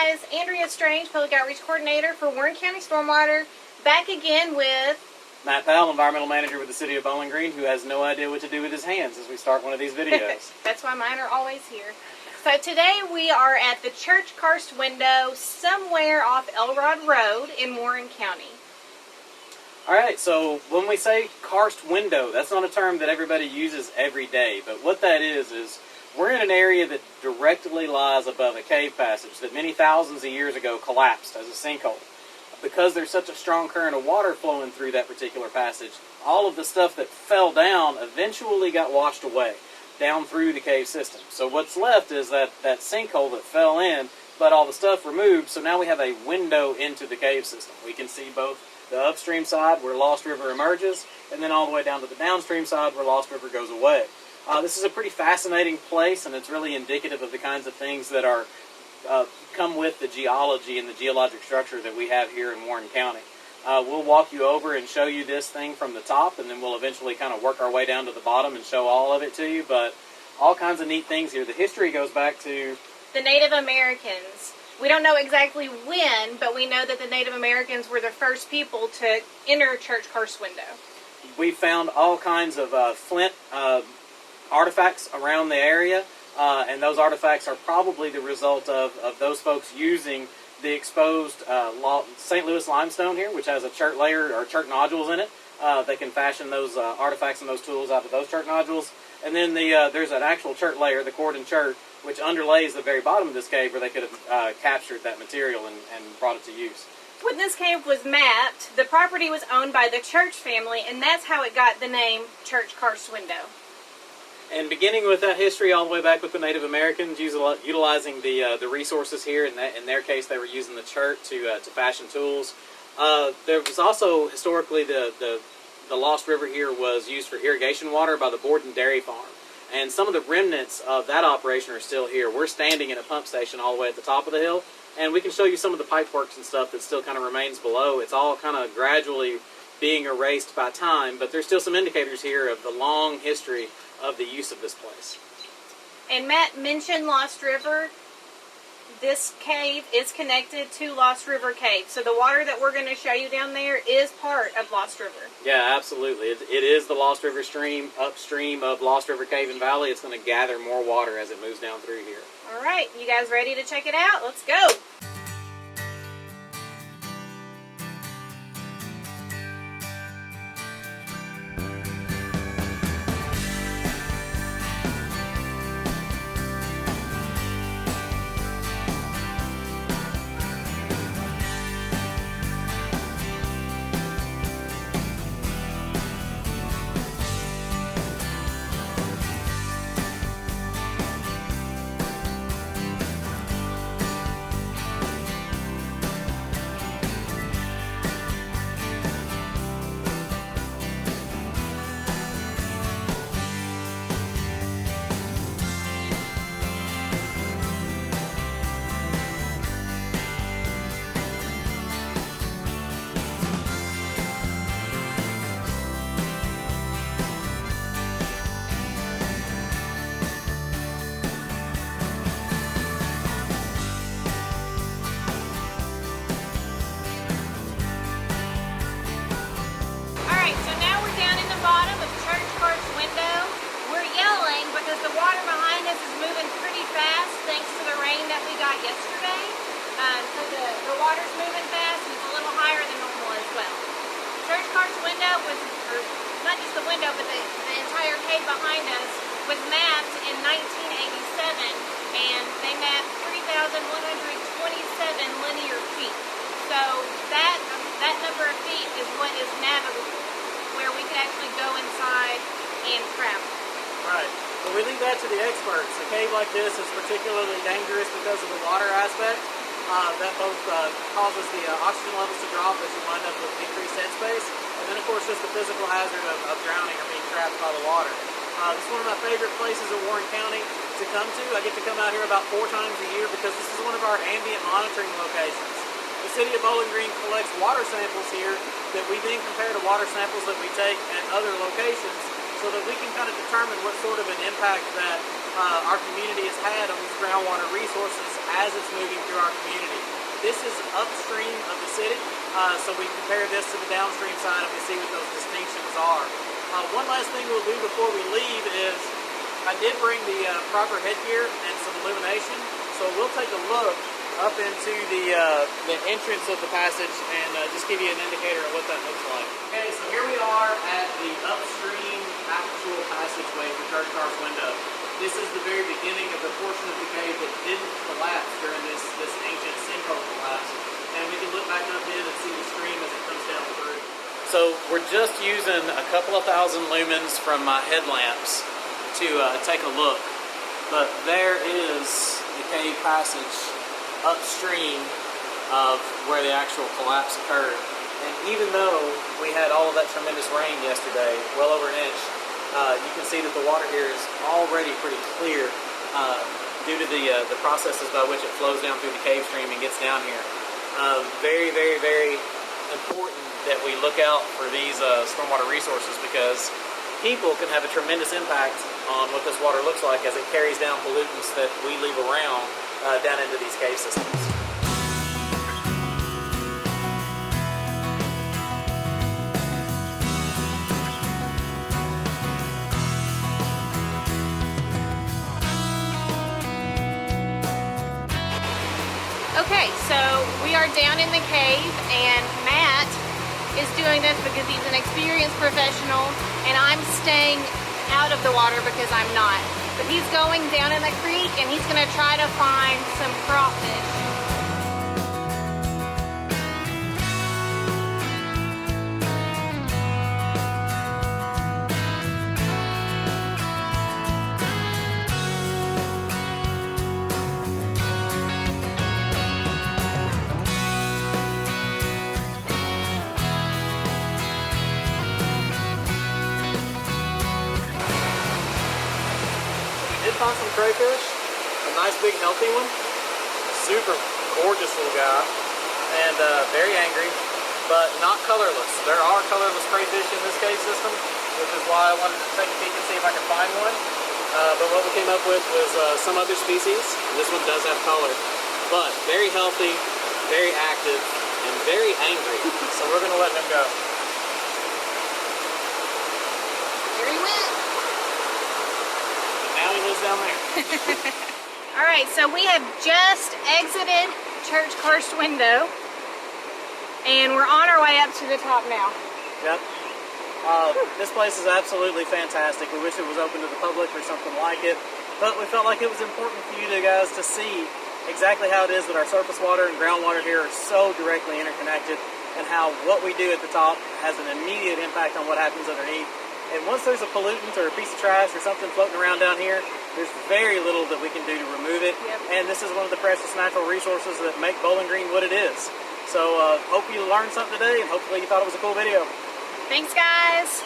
guys, Andrea Strange, Public Outreach Coordinator for Warren County Stormwater, back again with Matt Powell, Environmental Manager with the City of Bowling Green, who has no idea what to do with his hands as we start one of these videos. That's why mine are always here. So today we are at the Church Karst Window, somewhere off Elrod Road in Warren County. Alright, so when we say karst window, that's not a term that everybody uses every day, but what that is we're in an area that directly lies above a cave passage that many thousands of years ago collapsed as a sinkhole. Because there's such a strong current of water flowing through that particular passage, all of the stuff that fell down eventually got washed away down through the cave system. So what's left is that sinkhole that fell in, but all the stuff removed, so now we have a window into the cave system. We can see both the upstream side where Lost River emerges, and then all the way down to the downstream side where Lost River goes away. This is a pretty fascinating place, and it's really indicative of the kinds of things that are come with the geology and the geologic structure that we have here in Warren County. We'll walk you over and show you this thing from the top, and then we'll eventually kind of work our way down to the bottom and show all of it to you, but all kinds of neat things here. The history goes back to the Native Americans. We don't know exactly when, but we know that the Native Americans were the first people to enter Church Karst Window. We found all kinds of flint artifacts around the area, and those artifacts are probably the result of those folks using the exposed St. Louis limestone here, which has a chert layer or chert nodules in it. They can fashion those artifacts and those tools out of those chert nodules. And then there's an actual chert layer, the Cordon chert, which underlays the very bottom of this cave where they could have captured that material and brought it to use. When this cave was mapped, the property was owned by the Church family, and that's how it got the name Church Karst Window. And beginning with that history all the way back with the Native Americans utilizing the resources here, in their case they were using the chert to fashion tools. There was also historically the Lost River here was used for irrigation water by the Borden Dairy Farm. And some of the remnants of that operation are still here. We're standing in a pump station all the way at the top of the hill, and we can show you some of the pipeworks and stuff that still kind of remains below. It's all kind of gradually being erased by time, but there's still some indicators here of the long history of the use of this place. And Matt mentioned Lost River. This cave is connected to Lost River Cave. So the water that we're going to show you down there is part of Lost River. Yeah, absolutely. It is the Lost River stream upstream of Lost River Cave and Valley. It's going to gather more water as it moves down through here. All right, you guys ready to check it out? Let's go. Yesterday, so the water's moving fast and it's a little higher than normal as well. Church Karst Window was, or not just the window, but the entire cave behind us was mapped in 1987, and they mapped 3,127 linear feet. So that number of feet is what is navigable, where we could actually go inside and travel. Right. But we leave that to the experts. A cave like this is particularly dangerous because of the water aspect. That both causes the oxygen levels to drop as you wind up with decreased headspace, and then of course just the physical hazard of drowning or being trapped by the water. This is one of my favorite places in Warren County to come to. I get to come out here about 4 times a year because this is one of our ambient monitoring locations. The City of Bowling Green collects water samples here that we then compare to water samples that we take at other locations, so that we can kind of determine what sort of an impact that our community has had on these groundwater resources as it's moving through our community. This is upstream of the city, so we compare this to the downstream side and we see what those distinctions are. One last thing we'll do before we leave is I did bring the proper headgear and some illumination, so we'll take a look up into the entrance of the passage and just give you an indicator of what that looks like. Okay, so here we are at the upstream actual passageway for Church Karst Window. This is the very beginning of the portion of the cave that didn't collapse during this ancient sinkhole collapse. And we can look back up in and see the stream as it comes down through. So we're just using a couple of thousand lumens from my headlamps to take a look. But there is the cave passage upstream of where the actual collapse occurred. And even though we had all of that tremendous rain yesterday, well over an inch, you can see that the water here is already pretty clear due to the processes by which it flows down through the cave stream and gets down here. Very, very, very important that we look out for these stormwater resources, because people can have a tremendous impact on what this water looks like as it carries down pollutants that we leave around down into these cave systems. Okay, so we are down in the cave, and Matt is doing this because he's an experienced professional, and I'm staying out of the water because I'm not. But he's going down in the creek, and he's going to try to find some crawfish. Found some crayfish, a nice big healthy one, super gorgeous little guy, and very angry, but not colorless. There are colorless crayfish in this cave system, which is why I wanted to take a peek and see if I could find one. But what we came up with was some other species. This one does have color, but very healthy, very active, and very angry. So we're going to let him go. Here he went. Now he lives down there. All right, so we have just exited Church Karst Window, and we're on our way up to the top now. Yep. This place is absolutely fantastic. We wish it was open to the public or something like it, but we felt like it was important for you guys to see exactly how it is that our surface water and groundwater here are so directly interconnected, and how what we do at the top has an immediate impact on what happens underneath. And once there's a pollutant or a piece of trash or something floating around down here, there's very little that we can do to remove it. Yep. And this is one of the precious natural resources that make Bowling Green what it is. So hope you learned something today, and hopefully you thought it was a cool video. Thanks, guys.